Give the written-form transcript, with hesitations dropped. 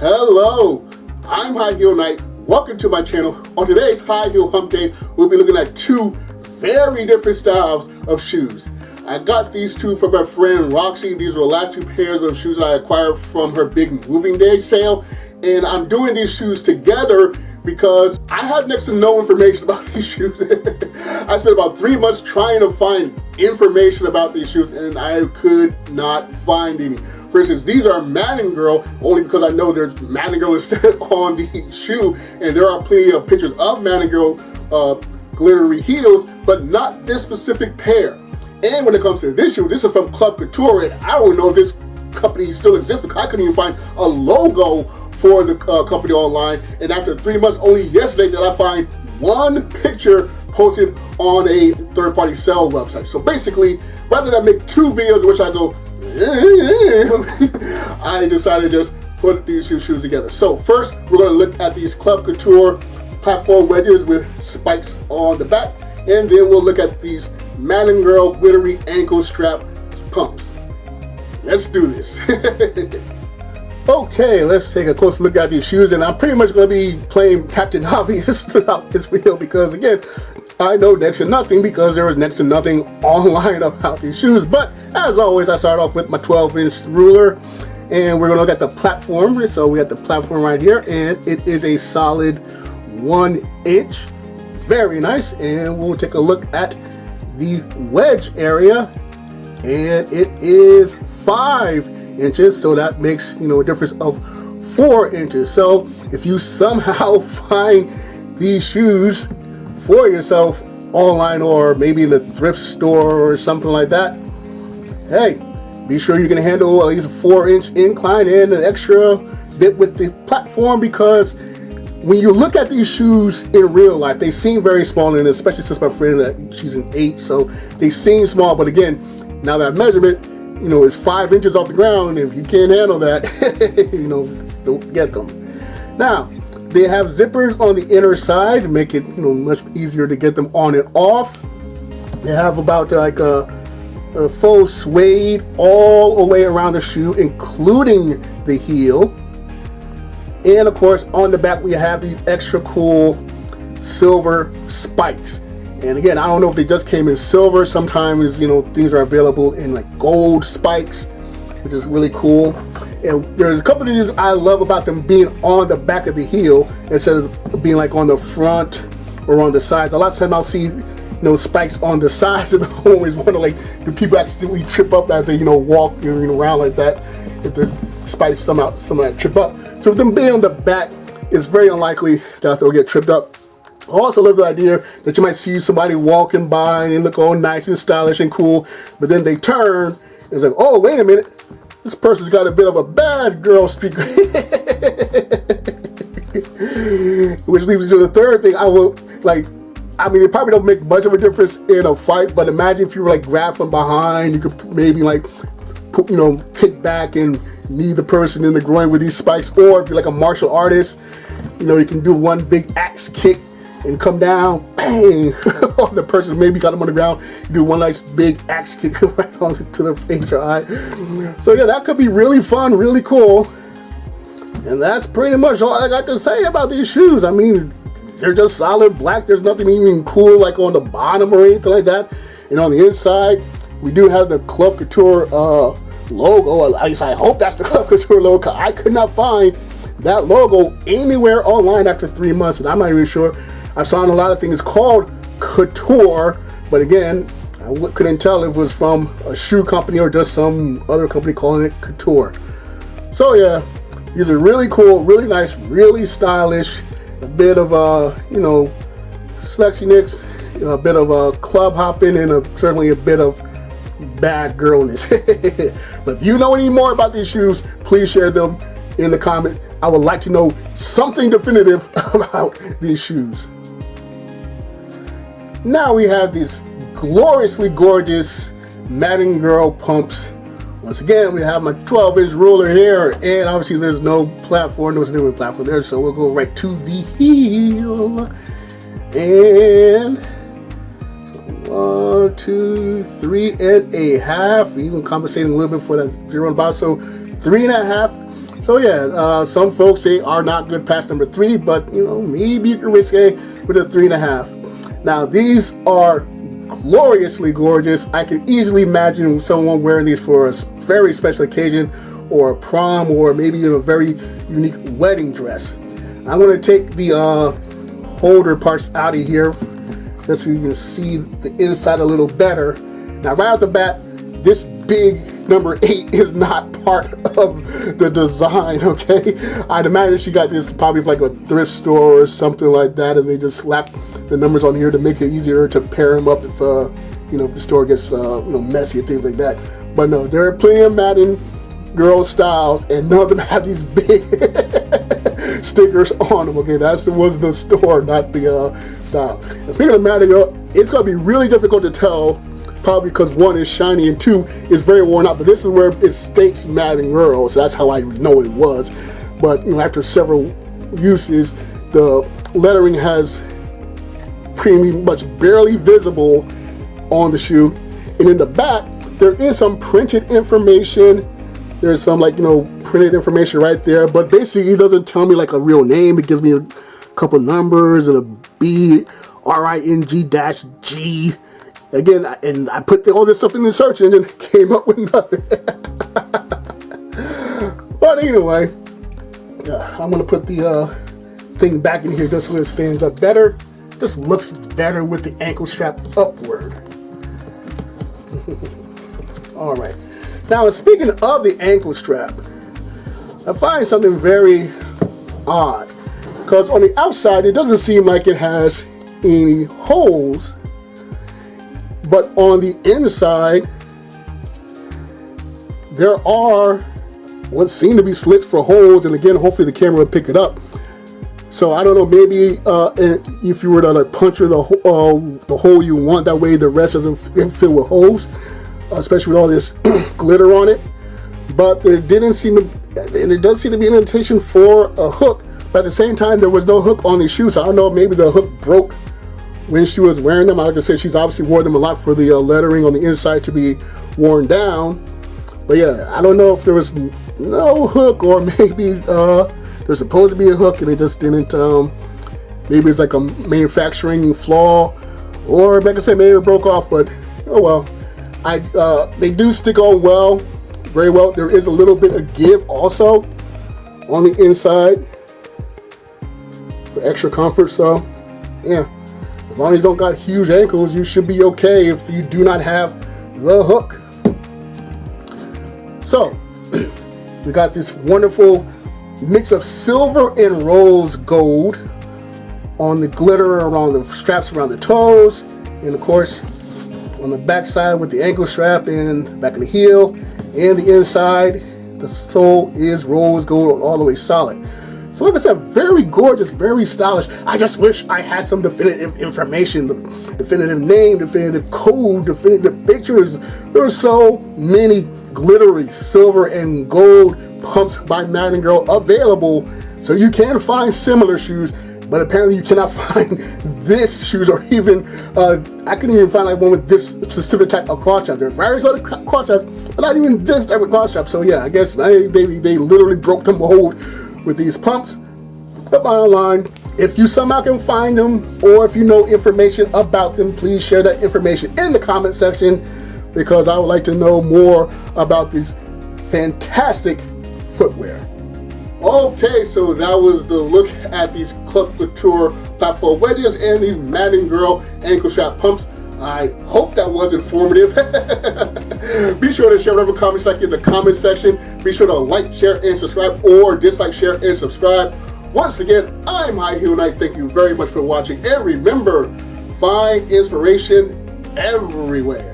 Hello, I'm High Heel Knight. Welcome to my channel. On today's High Heel Hump Day, we'll be looking at two very different styles of shoes. I got these two from my friend Roxie. These are the last two pairs of shoes that I acquired from her big moving day sale. And I'm doing these shoes together because I have next to no information about these shoes. I spent about 3 months trying to find information about these shoes and I could not find any. For instance, these are Madden Girl, only because I know there's Madden Girl is set on the shoe, and there are plenty of pictures of Madden Girl glittery heels, but not this specific pair. And when it comes to this shoe, this is from Club Couture, and I don't know if this company still exists because I couldn't even find a logo for the company online. And after 3 months, only yesterday did I find one picture posted on a third-party sell website. So basically, rather than make two videos in which I go, I decided to just put these two shoes together. So first, we're going to look at these Club Couture platform wedges with spikes on the back, and then we'll look at these Madden Girl glittery ankle strap pumps. Let's do this. Okay, let's take a close look at these shoes, and I'm pretty much going to be playing Captain Obvious throughout this video because, again, I know next to nothing because there was next to nothing online about these shoes. But as always, I start off with my 12-inch ruler, and we're going to look at the platform. So we got the platform right here, and it is a solid 1 inch. Very nice. And we'll take a look at the wedge area, and it is 5 inches. So that makes, a difference of 4 inches. So if you somehow find these shoes for yourself online or maybe in a thrift store or something like that, hey, be sure you can handle at least a 4-inch incline and an extra bit with the platform, because when you look at these shoes in real life, they seem very small, and especially since my friend, she's an 8, so they seem small. But again, now that measurement, is 5 inches off the ground, and if you can't handle that, don't get them. Now, they have zippers on the inner side to make it, much easier to get them on and off. They have about like a faux suede all the way around the shoe, including the heel. And of course, on the back, we have these extra cool silver spikes. And again, I don't know if they just came in silver. Sometimes, things are available in like gold spikes, which is really cool. And there's a couple of things I love about them being on the back of the heel instead of being like on the front or on the sides. A lot of times I'll see, spikes on the sides, and I always wonder, like, do people accidentally trip up as they, walk around like that? If the spikes somehow trip up. So with them being on the back, it's very unlikely that they'll get tripped up. I also love the idea that you might see somebody walking by and they look all nice and stylish and cool, but then they turn and it's like, oh, wait a minute. This person's got a bit of a bad girl streak. Which leads to the third thing. It probably don't make much of a difference in a fight, but imagine if you were like grabbed from behind, you could maybe like, kick back and knee the person in the groin with these spikes. Or if you're like a martial artist, you can do one big axe kick and come down, bang, on the person, maybe got them on the ground, you do one nice big axe kick right onto their face or eye. So yeah, that could be really fun, really cool. And that's pretty much all I got to say about these shoes. I mean, they're just solid black. There's nothing even cool like on the bottom or anything like that. And on the inside, we do have the Club Couture logo. At least I hope that's the Club Couture logo, because I could not find that logo anywhere online after 3 months, and I'm not even sure. I saw a lot of things called Couture, but again, I couldn't tell if it was from a shoe company or just some other company calling it Couture. So yeah, these are really cool, really nice, really stylish. A bit of slexiness, a bit of club hopping, and certainly a bit of bad girlness. But if you know any more about these shoes, please share them in the comment. I would like to know something definitive about these shoes. Now we have these gloriously gorgeous Madden Girl pumps. Once again, we have my 12-inch ruler here, and obviously there's no platform, there's no platform there, so we'll go right to the heel. And 1, 2, 3 and a half, even compensating a little bit for that 0 and 5, so 3.5 So yeah, some folks say are not good past number 3, but you know, maybe you can risk it with a 3.5. Now these are gloriously gorgeous. I can easily imagine someone wearing these for a very special occasion, or a prom, or maybe even a very unique wedding dress. I'm going to take the holder parts out of here just so you can see the inside a little better. Now right off the bat, this big number 8 is not part of the design, okay? I'd imagine she got this probably from like a thrift store or something like that, and they just slapped the numbers on here to make it easier to pair them up if you know, if the store gets you know, messy and things like that. But no, there are plenty of Madden girl styles, and none of them have these big stickers on them. Okay, that was the store, not the style. And speaking of Madden girl, it's gonna be really difficult to tell. Probably because 1 is shiny and 2 is very worn out, but this is where it states Madden Girl, so that's how I know it was. But you know, after several uses, the lettering has pretty much barely visible on the shoe. And in the back, there is some printed information. There's some, like, you know, printed information right there, but basically it doesn't tell me like a real name. It gives me a couple numbers and a BRING-G. Again, and I put all this stuff in the search engine and came up with nothing. But anyway, I'm going to put the thing back in here just so it stands up better. This looks better with the ankle strap upward. All right. Now, speaking of the ankle strap, I find something very odd. Because on the outside, it doesn't seem like it has any holes. But on the inside, there are what seem to be slits for holes, and again, hopefully the camera will pick it up. So I don't know, maybe if you were to like puncture the hole you want, that way the rest doesn't fill with holes, especially with all this glitter on it. But there didn't seem to, and it does seem to be an invitation for a hook, but at the same time, there was no hook on these shoes. So I don't know, maybe the hook broke when she was wearing them. I like to say she's obviously wore them a lot for the lettering on the inside to be worn down. But yeah, I don't know if there was no hook, or maybe there's supposed to be a hook and it just didn't. Maybe it's like a manufacturing flaw, or like I said, maybe it broke off. But oh well. They do stick on well, very well. There is a little bit of give also on the inside for extra comfort. So yeah. As long as you don't got huge ankles, you should be okay if you do not have the hook. So, we got this wonderful mix of silver and rose gold on the glitter around the straps around the toes, and of course on the back side with the ankle strap and the back of the heel, and the inside, the sole is rose gold all the way solid. So like I said, very gorgeous, very stylish. I just wish I had some definitive information, definitive name, definitive code, definitive pictures. There are so many glittery silver and gold pumps by Madden Girl available, so you can find similar shoes, but apparently you cannot find this shoes, or even, I couldn't even find like one with this specific type of crotch strap. There are various other crotch straps, but not even this type of crotch strap. So yeah, I guess they literally broke the mold with these pumps. But bottom line, if you somehow can find them, or if you know information about them, please share that information in the comment section, because I would like to know more about these fantastic footwear. Okay, so that was the look at these Club Couture platform wedges and these Madden Girl ankle strap pumps. I hope that was informative. Be sure to share whatever comments like in the comment section. Be sure to like, share, and subscribe, or dislike, share, and subscribe. Once again, I'm High Heel Knight. Thank you very much for watching, and remember, find inspiration everywhere.